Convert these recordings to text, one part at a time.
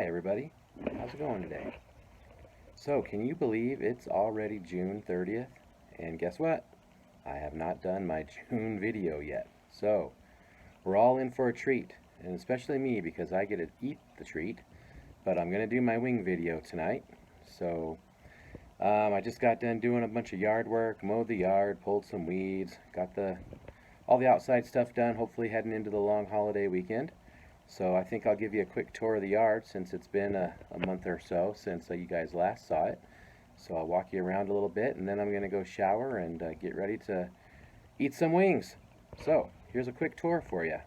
Hi everybody, how's it going today? So can you believe it's already June 30th? And guess what? I have not done my June video yet. So we're all in for a treat, and especially me because I get to eat the treat. But I'm going to do my wing video tonight. So I just got done doing a bunch of yard work, mowed the yard, pulled some weeds, got all the outside stuff done, hopefully heading into the long holiday weekend. So I think I'll give you a quick tour of the yard since it's been a month or so since you guys last saw it. So I'll walk you around a little bit, and then I'm going to go shower and get ready to eat some wings. So here's a quick tour for you.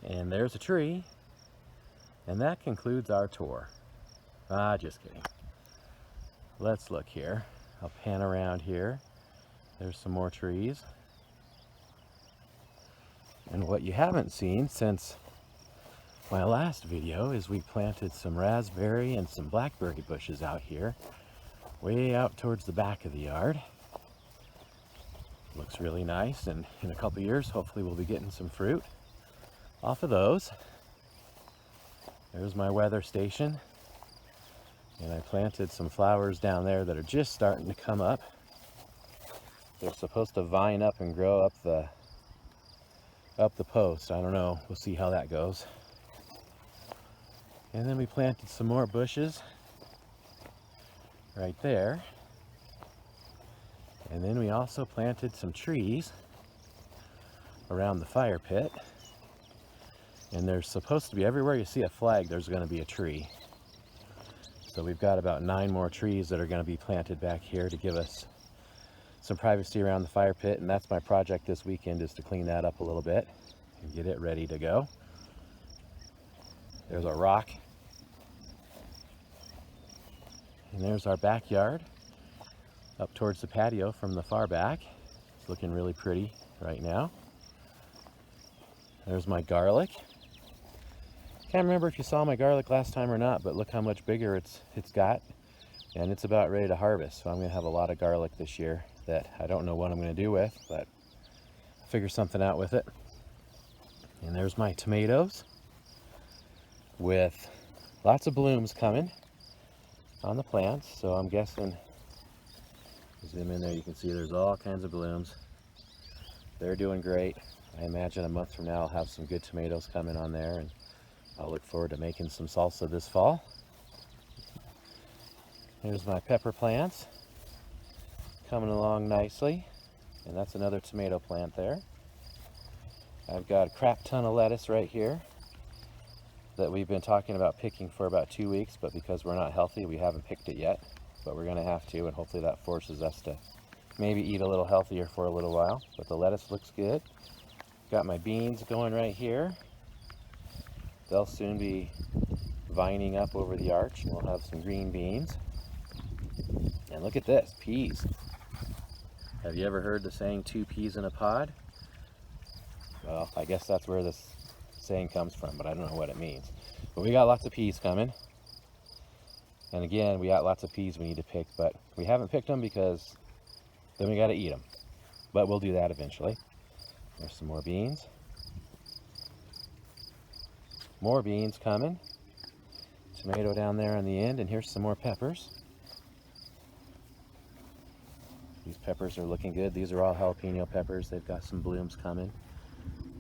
And there's a tree, and that concludes our tour. Just kidding. Let's look here. I'll pan around here. There's some more trees. And what you haven't seen since my last video is we planted some raspberry and some blackberry bushes out here, way out towards the back of the yard. Looks really nice, and in a couple years, hopefully we'll be getting some fruit off of those. There's my weather station, and I planted some flowers down there that are just starting to come up. They're supposed to vine up and grow up the post. I don't know, we'll see how that goes. And then we planted some more bushes right there. And then we also planted some trees around the fire pit. And there's supposed to be, everywhere you see a flag, there's going to be a tree. So we've got about 9 more trees that are going to be planted back here to give us some privacy around the fire pit. And that's my project this weekend, is to clean that up a little bit and get it ready to go. There's a rock. And there's our backyard up towards the patio from the far back. It's looking really pretty right now. There's my garlic. Can't remember if you saw my garlic last time or not, but look how much bigger it's got. And it's about ready to harvest. So I'm going to have a lot of garlic this year that I don't know what I'm going to do with, but I'll figure something out with it. And there's my tomatoes with lots of blooms coming on the plants. So I'm guessing, zoom in there, you can see there's all kinds of blooms. They're doing great. I imagine a month from now I'll have some good tomatoes coming on there, and I'll look forward to making some salsa this fall. Here's my pepper plants coming along nicely, and that's another tomato plant there. I've got a crap ton of lettuce right here that we've been talking about picking for about 2 weeks, but because we're not healthy, we haven't picked it yet. But we're going to have to, and hopefully that forces us to maybe eat a little healthier for a little while. But the lettuce looks good. Got my beans going right here. They'll soon be vining up over the arch, and we'll have some green beans. And look at this, peas. Have you ever heard the saying, 2 peas in a pod? Well, I guess that's where this saying comes from, but I don't know what it means. But we got lots of peas coming. And again, we got lots of peas we need to pick, but we haven't picked them because then we got to eat them. But we'll do that eventually. There's some more beans. More beans coming. Tomato down there on the end, and here's some more peppers. These peppers are looking good. These are all jalapeno peppers. They've got some blooms coming.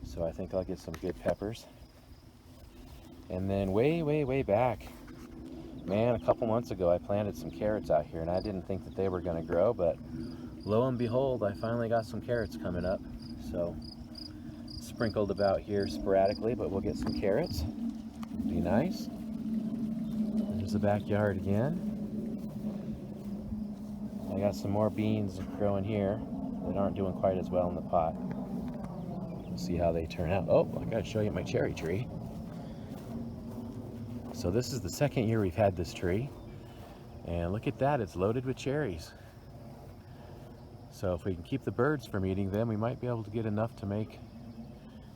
So I think I'll get some good peppers. And then way back, man, a couple months ago I planted some carrots out here, and I didn't think that they were going to grow, but lo and behold, I finally got some carrots coming up. So sprinkled about here sporadically, but we'll get some carrots. Be nice. There's the backyard again. I got some more beans growing here that aren't doing quite as well in the pot. We'll see how they turn out. Oh, I gotta show you my cherry tree. So this is the 2nd year we've had this tree, and look at that, it's loaded with cherries. So if we can keep the birds from eating them, we might be able to get enough to make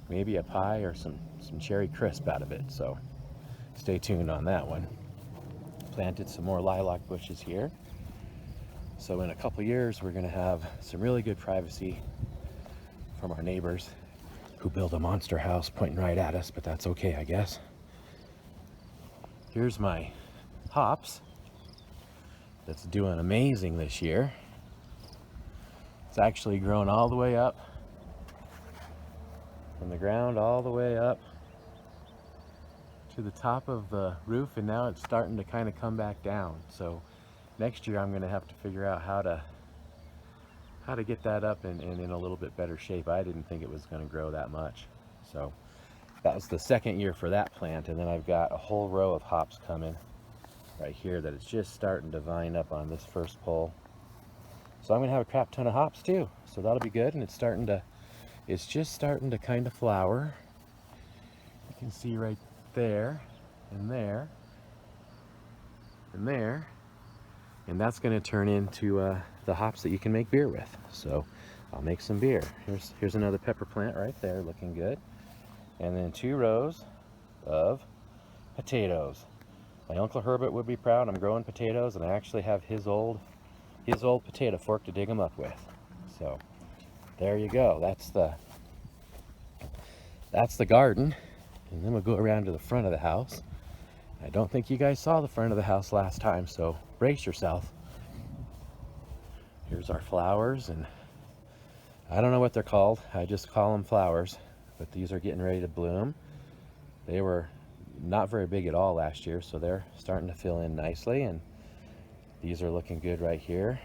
maybe a pie or some cherry crisp out of it. So stay tuned on that one. Planted some more lilac bushes here. So in a couple years, we're gonna have some really good privacy from our neighbors who build a monster house pointing right at us, but that's okay, I guess. Here's my hops that's doing amazing this year. It's actually grown all the way up from the ground all the way up to the top of the roof, and now it's starting to kind of come back down. So next year I'm going to have to figure out how to get that up and in a little bit better shape. I didn't think it was going to grow that much. So that was the second year for that plant, and then I've got a whole row of hops coming right here that it's just starting to vine up on this first pole. So I'm going to have a crap ton of hops too, so that'll be good. And it's just starting to kind of flower. You can see right there and there and there, and that's going to turn into the hops that you can make beer with. So I'll make some beer. Here's another pepper plant right there, looking good. And then 2 rows of potatoes. My Uncle Herbert would be proud. I'm growing potatoes, and I actually have his old potato fork to dig them up with. So there you go. That's the garden. And then we'll go around to the front of the house. I don't think you guys saw the front of the house last time, so brace yourself. Here's our flowers, and I don't know what they're called. I just call them flowers, but these are getting ready to bloom. They were not very big at all last year, so they're starting to fill in nicely, and these are looking good right here.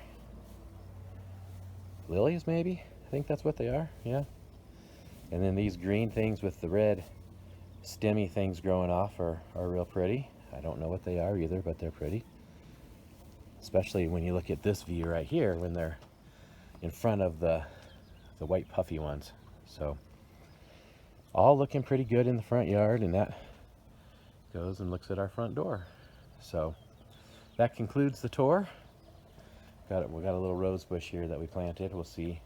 Lilies, maybe? I think that's what they are, yeah. And then these green things with the red stemmy things growing off are real pretty. I don't know what they are either, but they're pretty. Especially when you look at this view right here, when they're in front of the white puffy ones. So all looking pretty good in the front yard, and that goes and looks at our front door. So that concludes the tour. We got a little rose bush here that we planted. We'll see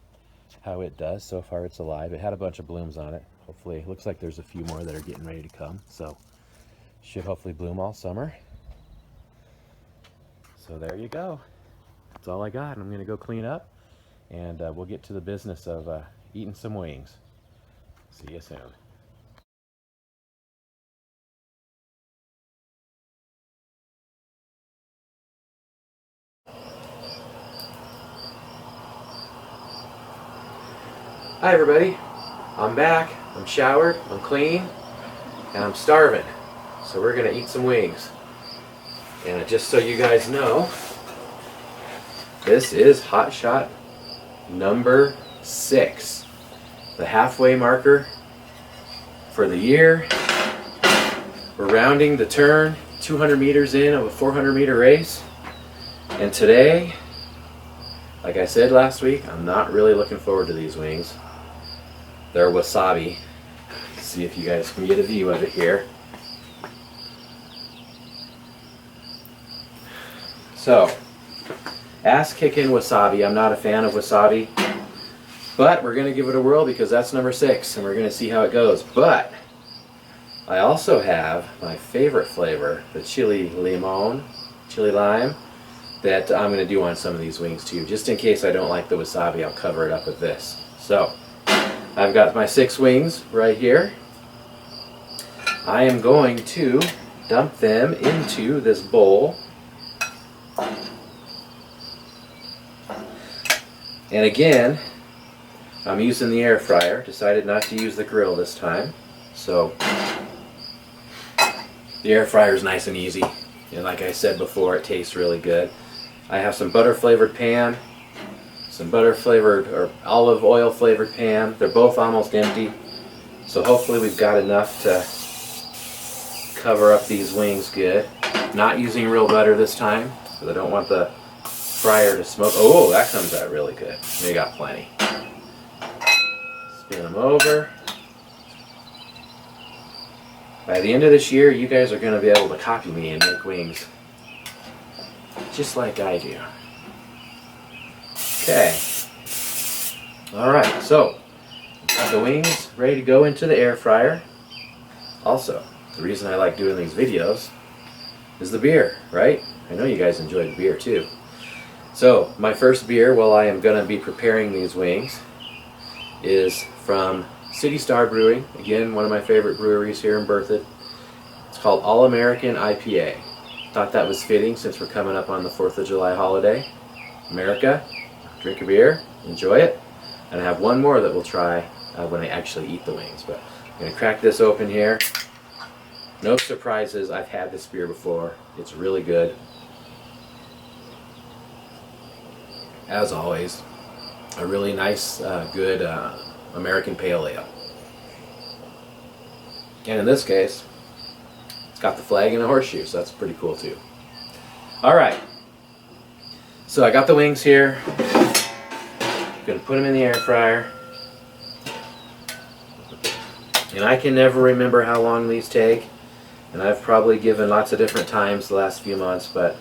how it does. So far it's alive. It had a bunch of blooms on it. Hopefully, it looks like there's a few more that are getting ready to come. So should hopefully bloom all summer. So there you go. That's all I got. I'm gonna go clean up, and we'll get to the business of eating some wings. See you soon. Hi everybody, I'm back, I'm showered, I'm clean, and I'm starving. So we're gonna eat some wings. And just so you guys know, this is Hot Shot number 6. The halfway marker for the year. We're rounding the turn, 200 meters in of a 400 meter race. And today, like I said last week, I'm not really looking forward to these wings. They're wasabi. See if you guys can get a view of it here. So, ass-kicking wasabi. I'm not a fan of wasabi, but we're going to give it a whirl because that's number 6, and we're going to see how it goes. But I also have my favorite flavor, the chili limon, chili lime, that I'm going to do on some of these wings too. Just in case I don't like the wasabi, I'll cover it up with this. So, I've got my 6 wings right here. I am going to dump them into this bowl. And again, I'm using the air fryer. Decided not to use the grill this time. So, the air fryer is nice and easy. And like I said before, it tastes really good. I have some butter flavored pan, some butter flavored or olive oil flavored pan. They're both almost empty, so hopefully we've got enough to cover up these wings good. Not using real butter this time because I don't want the fryer to smoke. Oh, that comes out really good. We got plenty. Spin them over. By the end of this year, you guys are going to be able to copy me and make wings just like I do. Okay, Alright, so got the wings ready to go into the air fryer. Also, the reason I like doing these videos is the beer, right? I know you guys enjoy the beer too. So, my first beer while I am going to be preparing these wings is from City Star Brewing. Again, one of my favorite breweries here in Berthoud. It's called All American IPA. Thought that was fitting since we're coming up on the 4th of July holiday. America, drink a beer, enjoy it. And I have one more that we'll try when I actually eat the wings. But I'm going to crack this open here. No surprises, I've had this beer before. It's really good. As always, a really nice, good American Pale Ale. And in this case, it's got the flag and a horseshoe, so that's pretty cool too. Alright, so I got the wings here. I'm going to put them in the air fryer. And I can never remember how long these take. And I've probably given lots of different times the last few months, but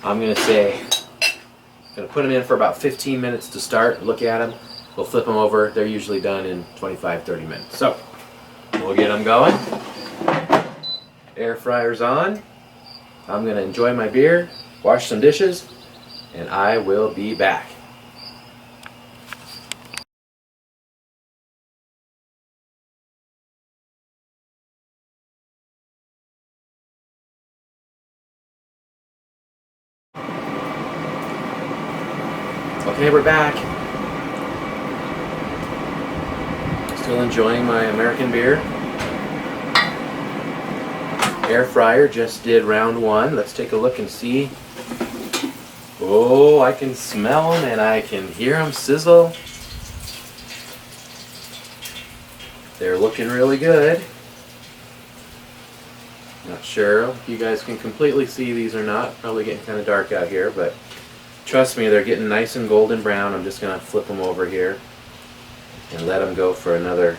I'm going to say, I'm going to put them in for about 15 minutes to start. Look at them. We'll flip them over. They're usually done in 25-30 minutes. So, we'll get them going. Air fryer's on. I'm going to enjoy my beer, wash some dishes, and I will be back. Okay, we're back. Still enjoying my American beer. Air fryer just did round 1. Let's take a look and see. Oh, I can smell them and I can hear them sizzle. They're looking really good. Not sure if you guys can completely see these or not. Probably getting kind of dark out here, but trust me, they're getting nice and golden brown. I'm just going to flip them over here and let them go for another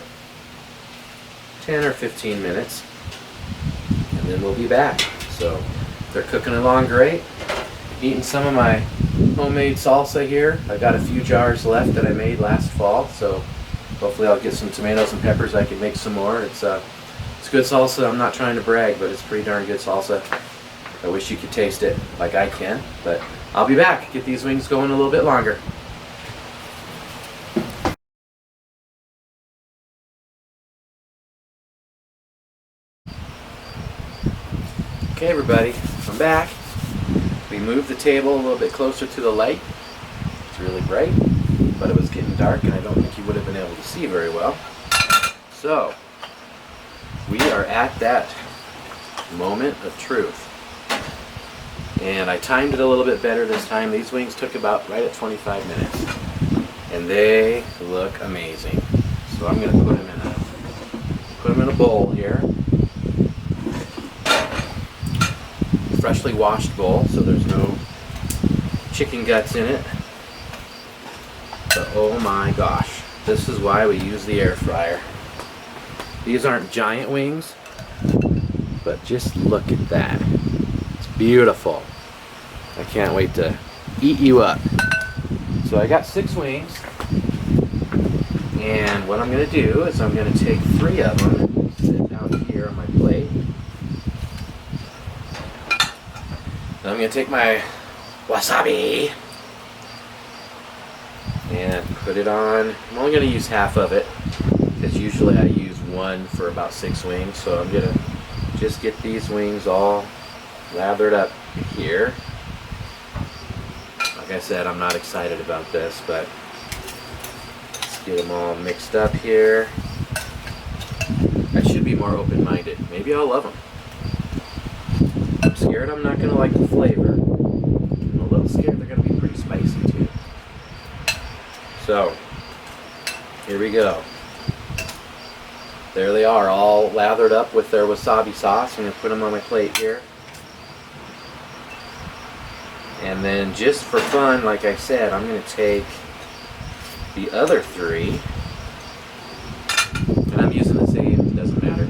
10 or 15 minutes. And then we'll be back. So they're cooking along great. Eating some of my homemade salsa here. I've got a few jars left that I made last fall, so hopefully I'll get some tomatoes and peppers. I can make some more. It's good salsa. I'm not trying to brag, but it's pretty darn good salsa. I wish you could taste it like I can, but I'll be back. Get these wings going a little bit longer. Okay, everybody, I'm back. We moved the table a little bit closer to the light. It's really bright, but it was getting dark and I don't think you would have been able to see very well. So, we are at that moment of truth. And I timed it a little bit better this time. These wings took about right at 25 minutes. And they look amazing. So I'm going to put them in a bowl here. Freshly washed bowl, so there's no chicken guts in it. But oh my gosh, this is why we use the air fryer. These aren't giant wings, but just look at that. It's beautiful. I can't wait to eat you up. So I got 6 wings, and what I'm going to do is I'm going to take 3 of them, sit down here on my plate. And I'm going to take my wasabi and put it on. I'm only going to use half of it because usually I use 1 for about 6 wings. So I'm going to just get these wings all lathered up here. Like I said, I'm not excited about this, but let's get them all mixed up here. I should be more open-minded. Maybe I'll love them. I'm scared I'm not going to like the flavor. I'm a little scared they're going to be pretty spicy too. So, here we go. There they are, all lathered up with their wasabi sauce. I'm going to put them on my plate here. And then just for fun, like I said, I'm going to take the other 3. And I'm using the same, it doesn't matter.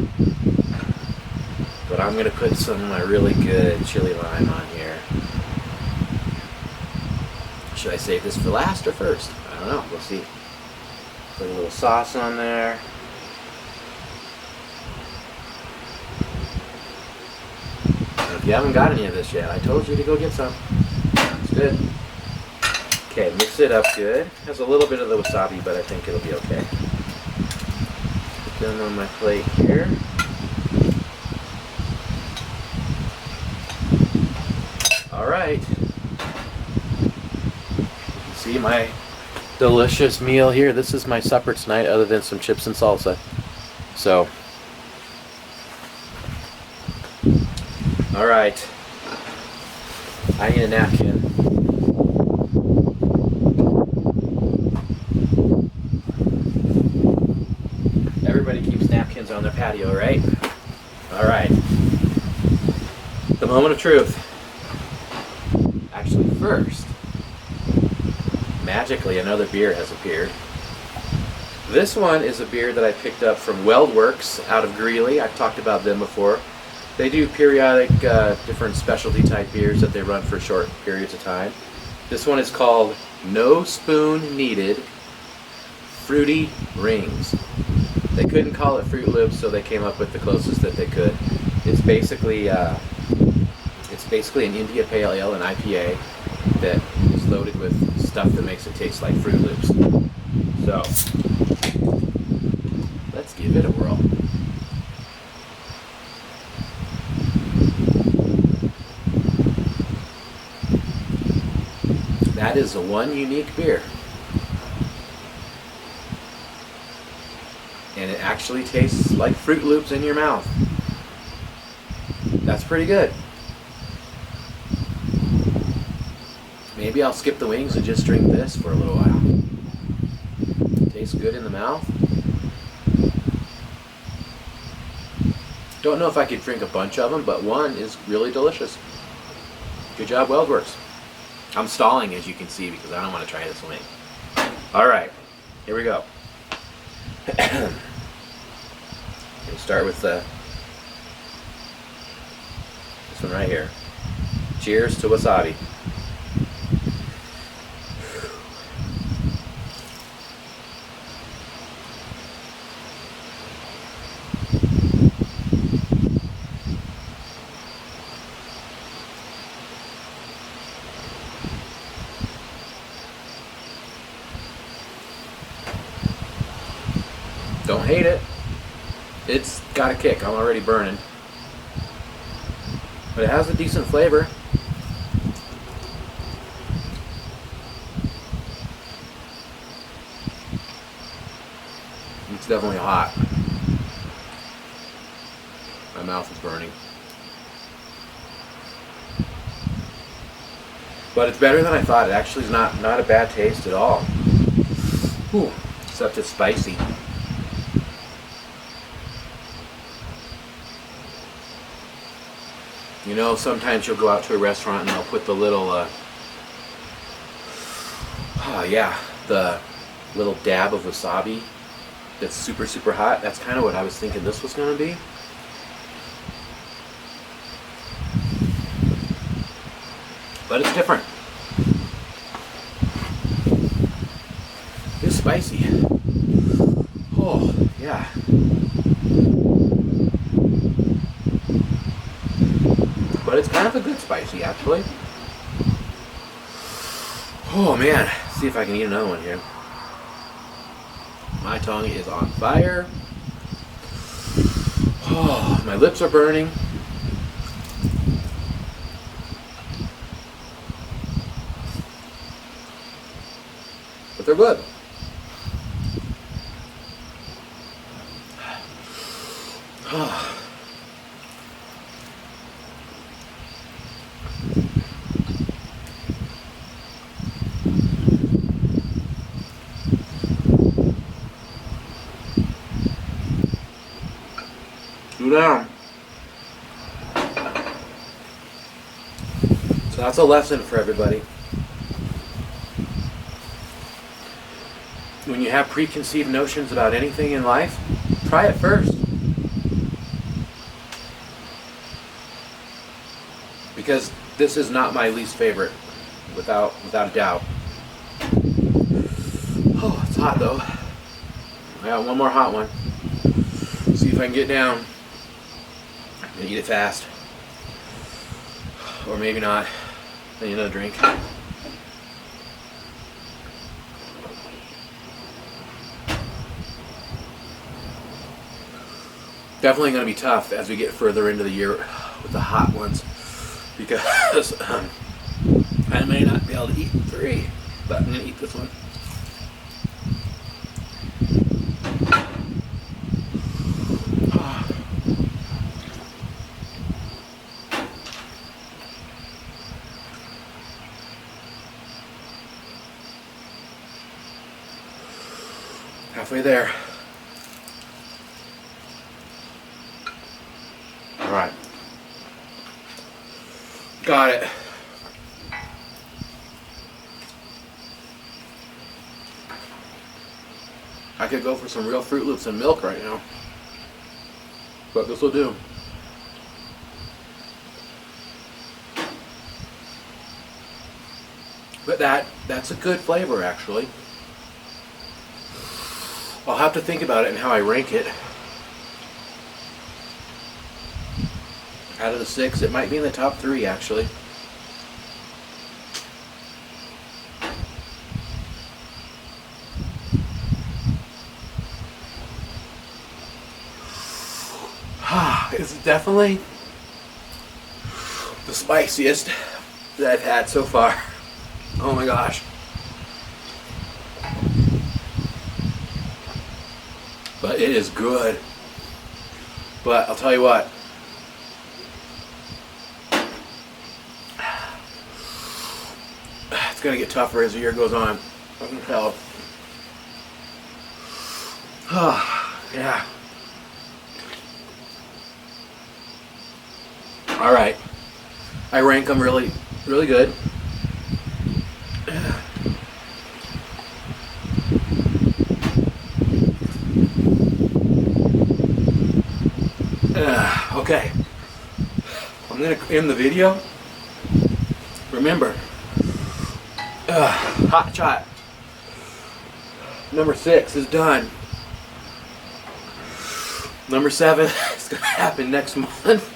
But I'm going to put some of my really good chili lime on here. Should I save this for last or first? I don't know, we'll see. Put a little sauce on there. And if you haven't got any of this yet, I told you to go get some. It's good. Okay, mix it up good. Has a little bit of the wasabi, but I think it'll be okay. Put them on my plate here. All right. See my delicious meal here. This is my supper tonight, other than some chips and salsa. So, all right. I need a napkin. Everybody keeps napkins on their patio, right? All right. The moment of truth. Actually, first, magically another beer has appeared. This one is a beer that I picked up from WeldWorks out of Greeley. I've talked about them before. They do periodic different specialty type beers that they run for short periods of time. This one is called No Spoon Needed Fruity Rings. They couldn't call it Fruit Loops, so they came up with the closest that they could. It's basically an India Pale Ale, an IPA, that is loaded with stuff that makes it taste like Fruit Loops. So, let's give it a whirl. That is the one unique beer. And it actually tastes like Fruit Loops in your mouth. That's pretty good. Maybe I'll skip the wings and just drink this for a little while. Tastes good in the mouth. Don't know if I could drink a bunch of them, but one is really delicious. Good job, WeldWorks. I'm stalling, as you can see, because I don't want to try this wing. All right, here we go. We'll start with this one right here. Cheers to wasabi. Don't hate it. It's got a kick. I'm already burning. But it has a decent flavor. It's definitely hot. My mouth is burning. But it's better than I thought. It actually is not a bad taste at all. Whew. Except it's spicy. You know, sometimes you'll go out to a restaurant and they'll put the little, the little dab of wasabi that's super, super hot. That's kind of what I was thinking this was going to be. But it's different. It's spicy. Oh, yeah. But it's kind of a good spicy, actually. Oh man, see if I can eat another one here. My tongue is on fire. Oh, my lips are burning. But they're good. Oh. Down. So that's a lesson for everybody. When you have preconceived notions about anything in life, try it first. Because this is not my least favorite, without a doubt. Oh, it's hot though. I got one more hot one. See if I can get down and eat it fast. Or maybe not. I need another drink. Definitely going to be tough as we get further into the year with the hot ones, because I may not be able to eat 3, but I'm going to eat this one. Halfway there. Alright. Got it. I could go for some real Fruit Loops and milk right now, but this will do. But that's a good flavor, actually. I'll have to think about it and how I rank it. Out of the 6, it might be in the top 3, actually. It's definitely the spiciest that I've had so far. Oh my gosh. But it is good. But I'll tell you what. It's going to get tougher as the year goes on. I can tell. Yeah. Alright. I rank them really, really good. Okay. I'm going to end the video. Remember, Hot Shot number 6 is done. Number 7 is going to happen next month.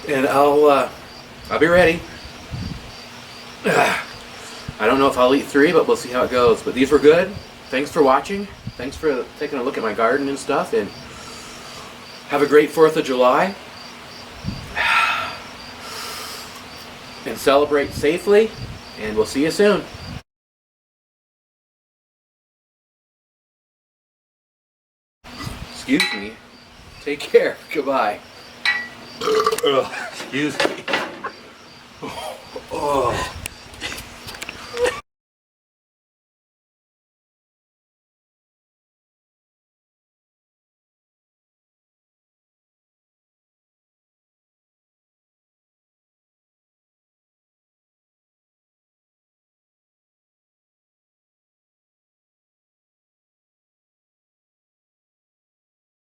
And I'll be ready. I don't know if I'll eat 3, but we'll see how it goes. But these were good. Thanks for watching. Thanks for taking a look at my garden and stuff. And have a great 4th of July. And celebrate safely. And we'll see you soon. Excuse me. Take care. Goodbye. Excuse me. Oh.